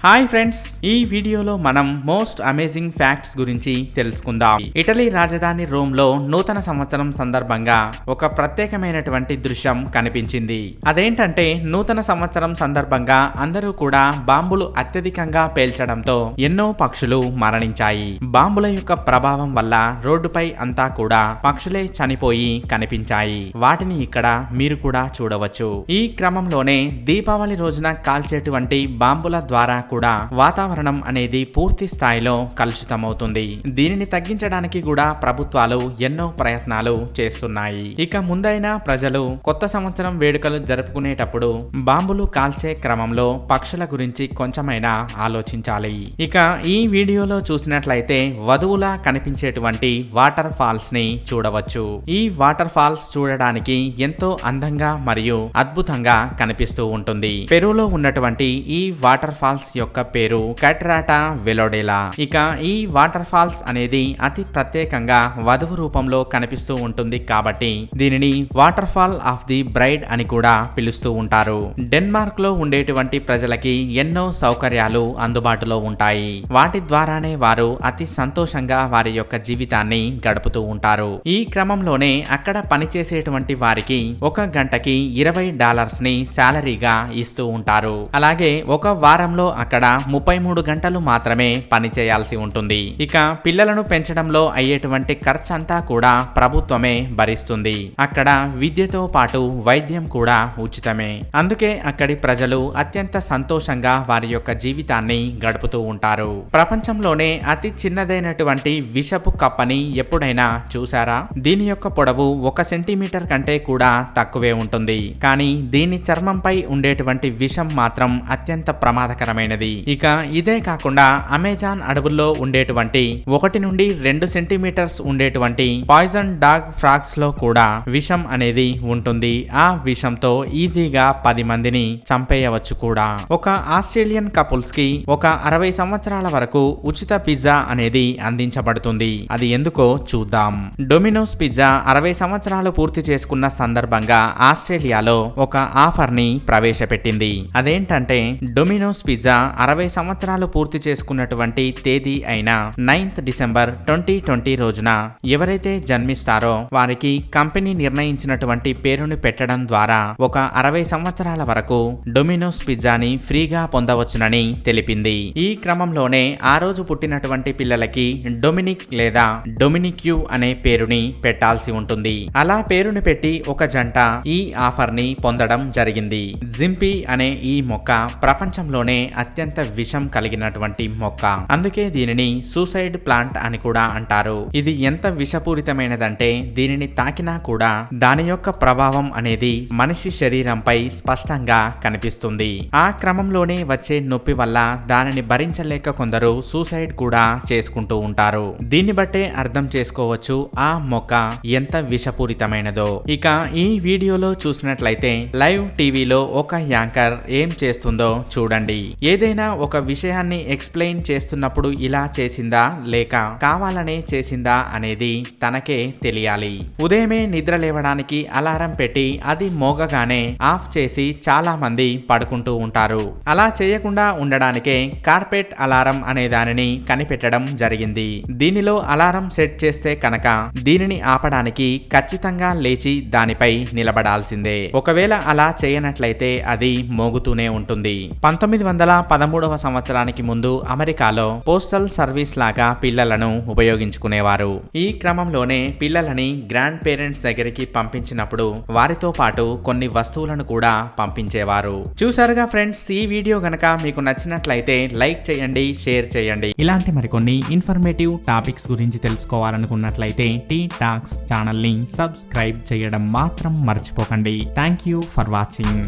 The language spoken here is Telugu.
హాయ్ ఫ్రెండ్స్, ఈ వీడియోలో మనం మోస్ట్ అమేజింగ్ ఫ్యాక్ట్స్ గురించి తెలుసుకుందాం. ఇటలీ రాజధాని రోమ్ లో నూతన సంవత్సరం సందర్భంగా ఒక ప్రత్యేకమైనటువంటి దృశ్యం కనిపించింది. అదేంటంటే నూతన సంవత్సరం సందర్భంగా అందరూ కూడా బాంబులు అత్యధికంగా పేల్చడంతో ఎన్నో పక్షులు మరణించాయి. బాంబుల యొక్క ప్రభావం వల్ల రోడ్డుపై అంతా కూడా పక్షులే చనిపోయి కనిపించాయి. వాటిని ఇక్కడ మీరు కూడా చూడవచ్చు. ఈ క్రమంలోనే దీపావళి రోజున కాల్చేటువంటి బాంబుల ద్వారా కూడా వాతావరణం అనేది పూర్తి స్థాయిలో కలుషితమవుతుంది. దీనిని తగ్గించడానికి కూడా ప్రభుత్వాలు ఎన్నో ప్రయత్నాలు చేస్తున్నాయి. ఇక ముందైనా ప్రజలు కొత్త సంవత్సరం వేడుకలు జరుపుకునేటప్పుడు బాంబులు కాల్చే క్రమంలో పక్షుల గురించి కొంచెమైనా ఆలోచించాలి. ఇక ఈ వీడియోలో చూసినట్లయితే వధువులా కనిపించేటువంటి వాటర్ ఫాల్స్ ని చూడవచ్చు. ఈ వాటర్ ఫాల్స్ చూడడానికి ఎంతో అందంగా మరియు అద్భుతంగా కనిపిస్తూ ఉంటుంది. పెరూలో ఉన్నటువంటి ఈ వాటర్ ఫాల్స్ యొక్క పేరు కట్రాటా వెలోడెలా. ఇక ఈ వాటర్ ఫాల్స్ అనేది అతి ప్రత్యేకంగా వధువు రూపంలో కనిపిస్తూ ఉంటుంది కాబట్టి దీనిని water fall of the bride అని కూడా పిలుస్తూ ఉంటారు. డెన్మార్క్ లో ఉండేటువంటి ప్రజలకి ఎన్నో సౌకర్యాలు అందుబాటులో ఉంటాయి. వాటి ద్వారానే వారు అతి సంతోషంగా వారి యొక్క జీవితాన్ని గడుపుతూ ఉంటారు. ఈ క్రమంలోనే అక్కడ పనిచేసేటువంటి వారికి ఒక గంటకి $20 ని శాలరీగా ఇస్తూ ఉంటారు. అలాగే ఒక వారంలో అక్కడ 33 గంటలు మాత్రమే పని చేయాల్సి ఉంటుంది. ఇక పిల్లలను పెంచడంలో అయ్యేటువంటి ఖర్చంతా కూడా ప్రభుత్వమే భరిస్తుంది. అక్కడ విద్యతో పాటు వైద్యం కూడా ఉచితమే. అందుకే అక్కడి ప్రజలు అత్యంత సంతోషంగా వారి యొక్క జీవితాన్ని గడుపుతూ ఉంటారు. ప్రపంచంలోనే అతి చిన్నదైనటువంటి విషపు కప్పని ఎప్పుడైనా చూసారా? దీని యొక్క పొడవు 1 సెంటీమీటర్ కంటే కూడా తక్కువే ఉంటుంది. కానీ దీని చర్మంపై ఉండేటువంటి విషం మాత్రం అత్యంత ప్రమాదకరమైనది. ఇక ఇదే కాకుండా అమెజాన్ అడవుల్లో ఉండేటువంటి 1 నుండి 2 సెంటీమీటర్స్ ఉండేటువంటి పాయిజన్ డాగ్ ఫ్రాగ్స్ లో కూడా విషం అనేది ఉంటుంది. ఆ విషంతో ఈజీగా 10 మందిని చంపేయవచ్చు కూడా. ఒక ఆస్ట్రేలియన్ కపుల్స్ కి ఒక 60 సంవత్సరాల వరకు ఉచిత పిజ్జా అనేది అందించబడుతుంది. అది ఎందుకో చూద్దాం. డొమినోస్ పిజ్జా 60 సంవత్సరాలు పూర్తి చేసుకున్న సందర్భంగా ఆస్ట్రేలియాలో ఒక ఆఫర్ ని ప్రవేశపెట్టింది. అదేంటంటే డొమినోస్ పిజ్జా 60 సంవత్సరాలు పూర్తి చేసుకున్నటువంటి తేదీ అయిన 9th డిసెంబర్ 2020 రోజున ఎవరైతే జన్మిస్తారో వారికి కంపెనీ నిర్ణయించినటువంటి పేరుని పెట్టడం ద్వారా ఒక 60 సంవత్సరాల వరకు డొమినోస్ పిజ్జాని ఫ్రీగా పొందవచ్చునని తెలిపింది. ఈ క్రమంలోనే ఆ రోజు పుట్టినటువంటి పిల్లలకి డొమినిక్ లేదా డొమినిక్యూ అనే పేరుని పెట్టాల్సి ఉంటుంది. అలా పేరుని పెట్టి ఒక జంట ఈ ఆఫర్ ని పొందడం జరిగింది. జింపీ అనే ఈ మొక్క ప్రపంచంలోనే అత్యంత విషం కలిగినటువంటి మొక్క. అందుకే దీనిని సూసైడ్ ప్లాంట్ అని కూడా అంటారు. ఇది ఎంత విషపూరితమైనదంటే దీనిని తాకినా కూడా దాని యొక్క ప్రభావం అనేది మనిషి శరీరంపై స్పష్టంగా కనిపిస్తుంది. ఆ క్రమంలోనే వచ్చే నొప్పి వల్ల దానిని భరించలేక కొందరు సూసైడ్ కూడా చేసుకుంటూ ఉంటారు. దీన్ని బట్టే అర్థం చేసుకోవచ్చు ఆ మొక్క ఎంత విషపూరితమైనదో. ఇక ఈ వీడియోలో చూసినట్లయితే లైవ్ టీవీలో ఒక యాంకర్ ఏం చేస్తుందో చూడండి. ఏదైనా ఒక విషయాన్ని ఎక్స్ప్లెయిన్ చేస్తున్నప్పుడు ఇలా చేసిందా లేక కావాలనే చేసిందా అనేది తనకే తెలియాలి. ఉదయమే నిద్ర లేవడానికి అలారం పెట్టి అది మోగగానే ఆఫ్ చేసి చాలా మంది పడుకుంటూ ఉంటారు. అలా చేయకుండా ఉండడానికే కార్పెట్ అలారం అనే దానిని కనిపెట్టడం జరిగింది. దీనిలో అలారం సెట్ చేస్తే కనుక దీనిని ఆపడానికి ఖచ్చితంగా లేచి దానిపై నిలబడాల్సిందే. ఒకవేళ అలా చేయనట్లయితే అది మోగుతూనే ఉంటుంది. 1913వ సంవత్సరానికి ముందు అమెరికాలో పోస్టల్ సర్వీస్ లాగా పిల్లలను ఉపయోగించుకునేవారు. ఈ క్రమంలోనే పిల్లలని గ్రాండ్ పేరెంట్స్ దగ్గరికి పంపించినప్పుడు వారితో పాటు కొన్ని వస్తువులను కూడా పంపించేవారు. చూసారుగా ఫ్రెండ్స్, ఈ వీడియో గనక మీకు నచ్చినట్లయితే లైక్ చేయండి, షేర్ చేయండి. ఇలాంటి మరికొన్ని ఇన్ఫర్మేటివ్ టాపిక్స్ గురించి తెలుసుకోవాలనుకున్నట్లయితే టీ టాక్స్ ఛానల్ ని సబ్స్క్రైబ్ చేయడం మాత్రం మర్చిపోకండి. Thank you for watching.